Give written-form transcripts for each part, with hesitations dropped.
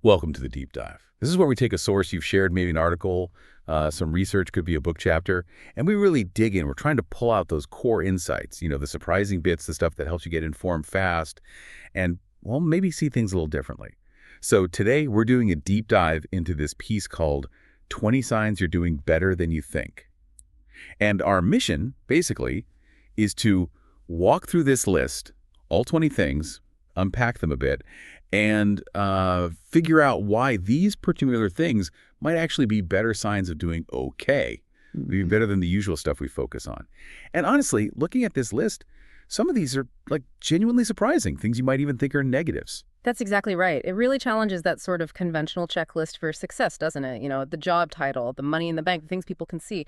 Welcome to the deep dive. This is where we take a source you've shared, maybe an article, some research, could be a book chapter, and we really dig in. We're trying to pull out those core insights, the surprising bits, the stuff that helps you get informed fast and, well, maybe see things a little differently. So today we're doing a deep dive into this piece called 20 Signs You're Doing Better Than You Think. And our mission, basically, is to walk through this list, all 20 things, unpack them a bit, and figure out why these particular things might actually be better signs of doing okay, be better than the usual stuff we focus on. And honestly, looking at this list, some of these are like genuinely surprising, things you might even think are negatives. That's exactly right. It really challenges that sort of conventional checklist for success, doesn't it? The job title, the money in the bank, the things people can see.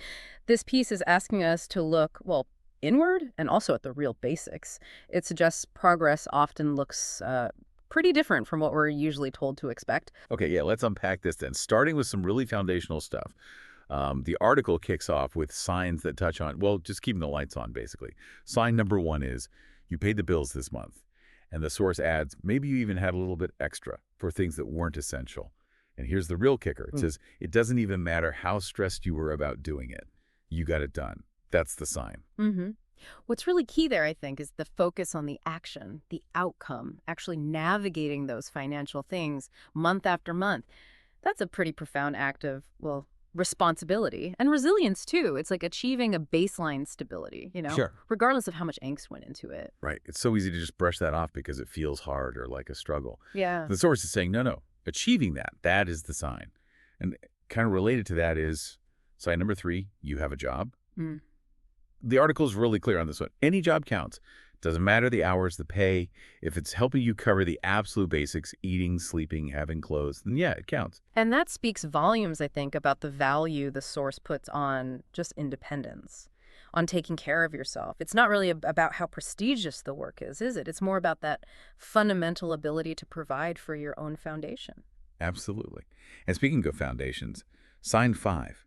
This piece is asking us to look, well, inward and also at the real basics. It suggests progress often looks pretty different from what we're usually told to expect. Okay, yeah, let's unpack this then, starting with some really foundational stuff. The article kicks off with signs that touch on, well, just keeping the lights on, basically. Sign number one is you paid the bills this month. And the source adds, maybe you even had a little bit extra for things that weren't essential. And here's the real kicker. It says, it doesn't even matter how stressed you were about doing it. You got it done. That's the sign. What's really key there, I think, is the focus on the action, the outcome, actually navigating those financial things month after month. That's a pretty profound act of, well, responsibility and resilience, too. It's like achieving a baseline stability, Sure. regardless of how much angst went into it. Right. It's so easy to just brush that off because it feels hard or like a struggle. Yeah. The source is saying, no, achieving that is the sign. And kind of related to that is sign number 3, you have a job. The article is really clear on this one. Any job counts. Doesn't matter the hours, the pay. If it's helping you cover the absolute basics, eating, sleeping, having clothes, then yeah, it counts. And that speaks volumes, I think, about the value the source puts on just independence, on taking care of yourself. It's not really about how prestigious the work is it? It's more about that fundamental ability to provide for your own foundation. Absolutely. And speaking of foundations, sign 5.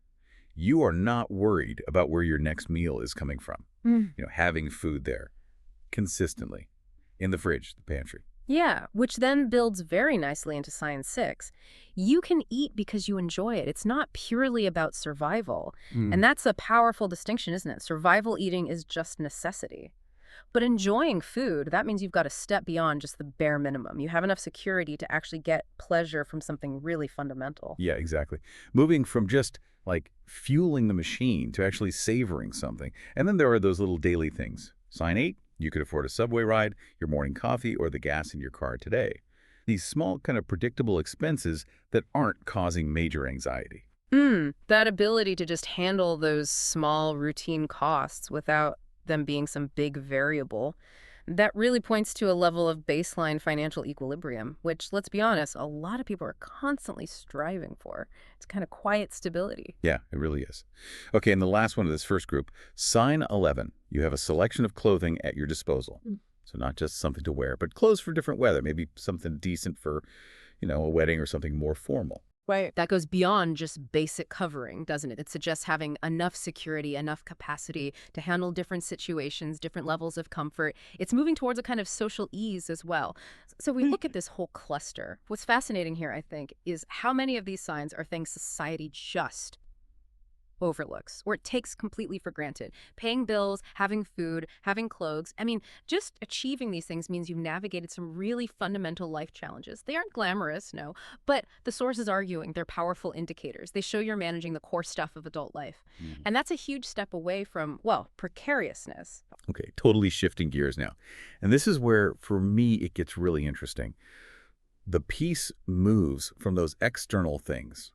You are not worried about where your next meal is coming from. Having food there consistently in the fridge, the pantry. Yeah, which then builds very nicely into sign 6. You can eat because you enjoy it. It's not purely about survival. And that's a powerful distinction, isn't it? Survival eating is just necessity. But enjoying food, that means you've got to step beyond just the bare minimum. You have enough security to actually get pleasure from something really fundamental. Yeah, exactly. Moving from just like fueling the machine to actually savoring something. And then there are those little daily things. Sign 8, you could afford a subway ride, your morning coffee, or the gas in your car today. These small kind of predictable expenses that aren't causing major anxiety. That ability to just handle those small routine costs without them being some big variable, that really points to a level of baseline financial equilibrium, which, let's be honest, a lot of people are constantly striving for. It's kind of quiet stability. Yeah, it really is. Okay, and the last one of this first group, sign 11. You have a selection of clothing at your disposal. So not just something to wear, but clothes for different weather, maybe something decent for, a wedding or something more formal. Right. That goes beyond just basic covering, doesn't it? It suggests having enough security, enough capacity to handle different situations, different levels of comfort. It's moving towards a kind of social ease as well. So we look at this whole cluster. What's fascinating here, I think, is how many of these signs are things society just overlooks or it takes completely for granted. Paying bills, having food, having clothes. I mean, just achieving these things means you've navigated some really fundamental life challenges. They aren't glamorous, no, but the source is arguing they're powerful indicators. They show you're managing the core stuff of adult life. And that's a huge step away from, well, precariousness. Okay, totally shifting gears now. And this is where, for me, it gets really interesting. The piece moves from those external things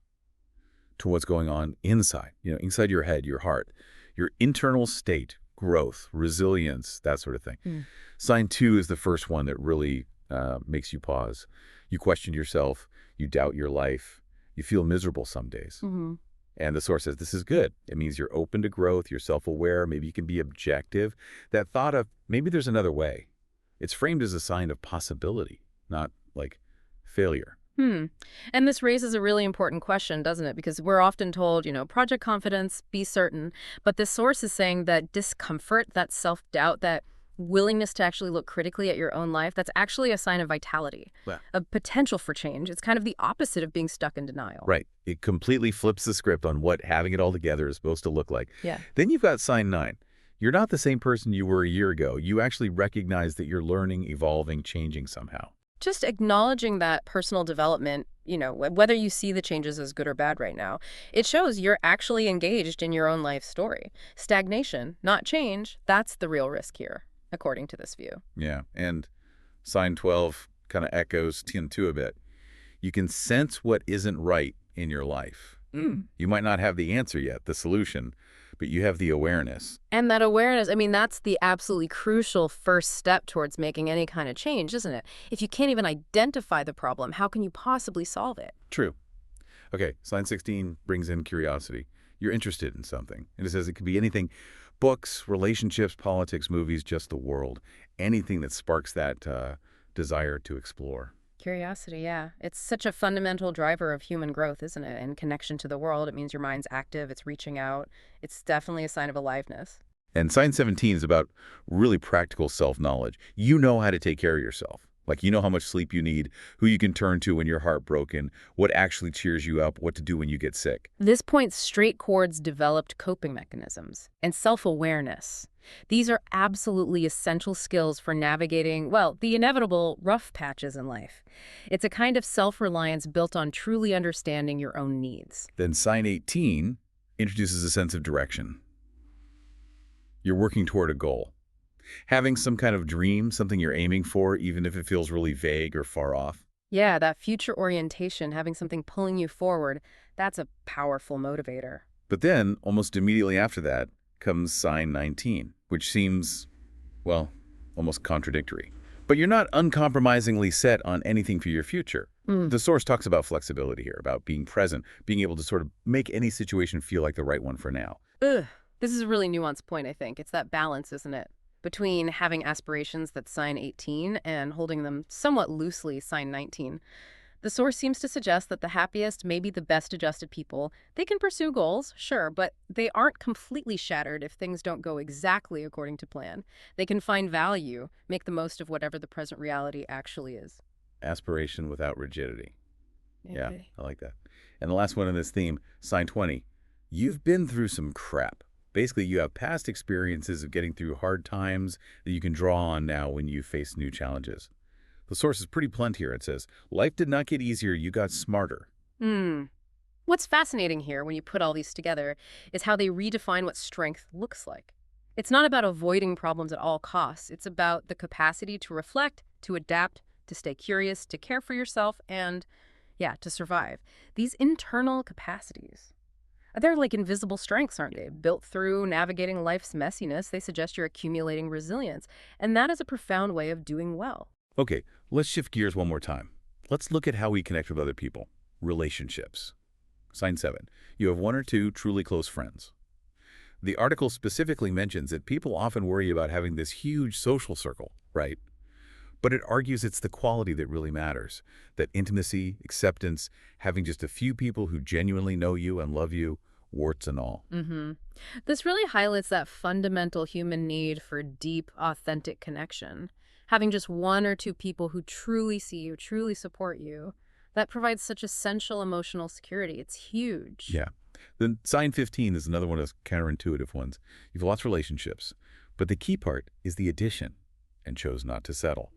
to what's going on inside, inside your head, your heart, your internal state, growth, resilience, that sort of thing. Sign 2 is the first one that really makes you pause. You question yourself, you doubt your life, you feel miserable some days. And the source says, this is good. It means you're open to growth, you're self-aware, maybe you can be objective. That thought of, maybe there's another way. It's framed as a sign of possibility, not like failure. And this raises a really important question, doesn't it? Because we're often told, project confidence, be certain. But this source is saying that discomfort, that self-doubt, that willingness to actually look critically at your own life, that's actually a sign of vitality, Yeah. a potential for change. It's kind of the opposite of being stuck in denial. Right. It completely flips the script on what having it all together is supposed to look like. Yeah. Then you've got sign 9. You're not the same person you were a year ago. You actually recognize that you're learning, evolving, changing somehow. Just acknowledging that personal development, whether you see the changes as good or bad right now, it shows you're actually engaged in your own life story. Stagnation, not change, that's the real risk here, according to this view. Yeah. And sign 12 kind of echoes 10 a bit. You can sense what isn't right in your life. You might not have the answer yet, the solution, but you have the awareness. And that awareness, that's the absolutely crucial first step towards making any kind of change, isn't it? If you can't even identify the problem, how can you possibly solve it? True. Okay, sign 16 brings in curiosity. You're interested in something. And it says it could be anything: books, relationships, politics, movies, just the world. Anything that sparks that desire to explore. Curiosity, yeah. It's such a fundamental driver of human growth, isn't it? And connection to the world. It means your mind's active, it's reaching out. It's definitely a sign of aliveness. And sign 17 is about really practical self-knowledge. You know how to take care of yourself. Like, you know how much sleep you need, who you can turn to when you're heartbroken, what actually cheers you up, what to do when you get sick. This points straight towards developed coping mechanisms and self-awareness. These are absolutely essential skills for navigating, well, the inevitable rough patches in life. It's a kind of self-reliance built on truly understanding your own needs. Then sign 18 introduces a sense of direction. You're working toward a goal. Having some kind of dream, something you're aiming for, even if it feels really vague or far off. Yeah, that future orientation, having something pulling you forward, that's a powerful motivator. But then, almost immediately after that, comes sign 19, which seems, well, almost contradictory. But you're not uncompromisingly set on anything for your future. The source talks about flexibility here, about being present, being able to sort of make any situation feel like the right one for now. Ugh. This is a really nuanced point, I think. It's that balance, isn't it? Between having aspirations that sign 18 and holding them somewhat loosely sign 19. The source seems to suggest that the happiest, maybe the best adjusted people, they can pursue goals, sure, but they aren't completely shattered if things don't go exactly according to plan. They can find value, make the most of whatever the present reality actually is. Aspiration without rigidity. Yeah, Okay. I like that. And the last one in this theme, sign 20. You've been through some crap. Basically, you have past experiences of getting through hard times that you can draw on now when you face new challenges. The source is pretty blunt here. It says, life did not get easier, you got smarter. What's fascinating here when you put all these together is how they redefine what strength looks like. It's not about avoiding problems at all costs. It's about the capacity to reflect, to adapt, to stay curious, to care for yourself, and, yeah, to survive. These internal capacities. They're like invisible strengths, aren't they? Built through navigating life's messiness, they suggest you're accumulating resilience. And that is a profound way of doing well. Okay, let's shift gears one more time. Let's look at how we connect with other people. Relationships. Sign 7. You have 1 or 2 truly close friends. The article specifically mentions that people often worry about having this huge social circle, right? But it argues it's the quality that really matters. That intimacy, acceptance, having just a few people who genuinely know you and love you, warts and all. This really highlights that fundamental human need for deep, authentic connection. Having just 1 or 2 people who truly see you, truly support you, that provides such essential emotional security. It's huge. Yeah. Then sign 15 is another one of those counterintuitive ones. You've lost relationships, but the key part is the addition, and chose not to settle.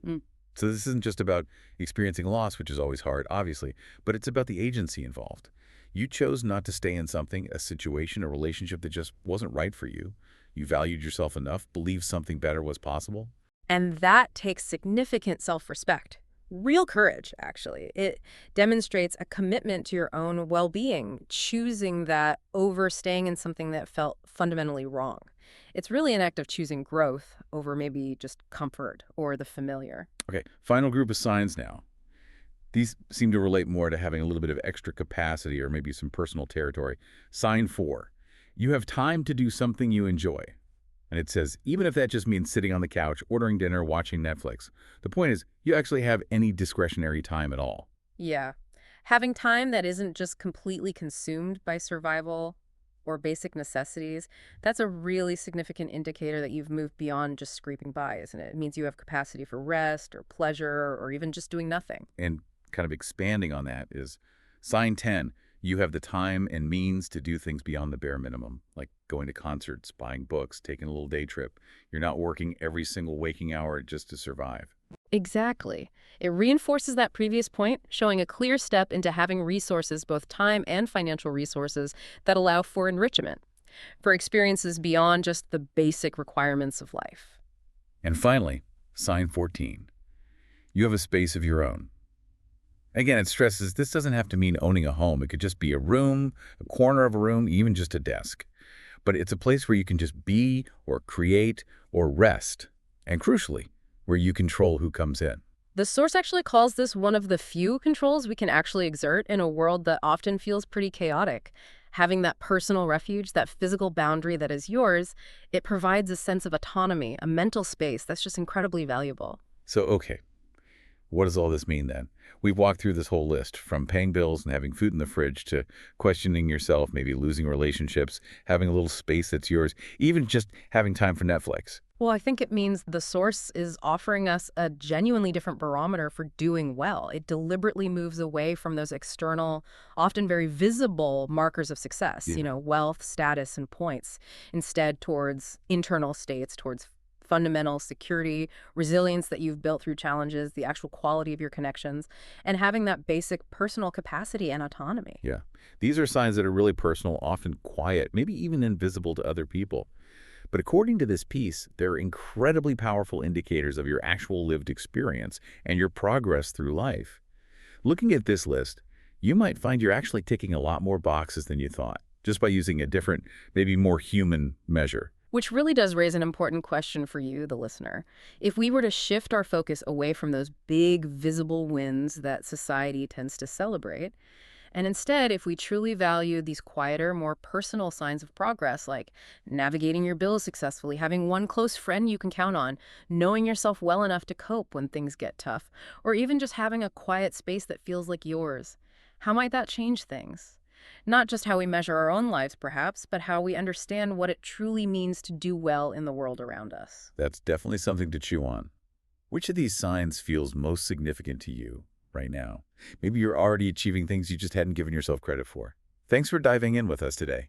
So this isn't just about experiencing loss, which is always hard, obviously, but it's about the agency involved. You chose not to stay in something, a situation, a relationship that just wasn't right for you. You valued yourself enough, believed something better was possible. And that takes significant self-respect. Real courage, actually. It demonstrates a commitment to your own well-being, choosing that over staying in something that felt fundamentally wrong. It's really an act of choosing growth over maybe just comfort or the familiar. Okay, final group of signs now. These seem to relate more to having a little bit of extra capacity or maybe some personal territory. Sign 4. You have time to do something you enjoy. And it says, even if that just means sitting on the couch, ordering dinner, watching Netflix. The point is, you actually have any discretionary time at all. Yeah. Having time that isn't just completely consumed by survival, or basic necessities, that's a really significant indicator that you've moved beyond just scraping by, isn't it? It means you have capacity for rest or pleasure or even just doing nothing. And kind of expanding on that is sign 10. You have the time and means to do things beyond the bare minimum, like going to concerts, buying books, taking a little day trip. You're not working every single waking hour just to survive. Exactly. It reinforces that previous point, showing a clear step into having resources, both time and financial resources, that allow for enrichment, for experiences beyond just the basic requirements of life. And finally, sign 14. You have a space of your own. Again, it stresses this doesn't have to mean owning a home. It could just be a room, a corner of a room, even just a desk. But it's a place where you can just be or create or rest. And crucially, where you control who comes in. The source actually calls this one of the few controls we can actually exert in a world that often feels pretty chaotic. Having that personal refuge, that physical boundary that is yours, it provides a sense of autonomy, a mental space that's just incredibly valuable. So, okay, what does all this mean then? We've walked through this whole list, from paying bills and having food in the fridge to questioning yourself, maybe losing relationships, having a little space that's yours, even just having time for Netflix. Well, I think it means the source is offering us a genuinely different barometer for doing well. It deliberately moves away from those external, often very visible markers of success, Yeah. wealth, status, and points, instead towards internal states, towards fundamental security, resilience that you've built through challenges, the actual quality of your connections, and having that basic personal capacity and autonomy. Yeah. These are signs that are really personal, often quiet, maybe even invisible to other people. But according to this piece, they're incredibly powerful indicators of your actual lived experience and your progress through life. Looking at this list, you might find you're actually ticking a lot more boxes than you thought, just by using a different, maybe more human measure. Which really does raise an important question for you, the listener. If we were to shift our focus away from those big, visible wins that society tends to celebrate, and instead, if we truly value these quieter, more personal signs of progress, like navigating your bills successfully, having one close friend you can count on, knowing yourself well enough to cope when things get tough, or even just having a quiet space that feels like yours, how might that change things? Not just how we measure our own lives, perhaps, but how we understand what it truly means to do well in the world around us. That's definitely something to chew on. Which of these signs feels most significant to you right now? Maybe you're already achieving things you just hadn't given yourself credit for. Thanks for diving in with us today.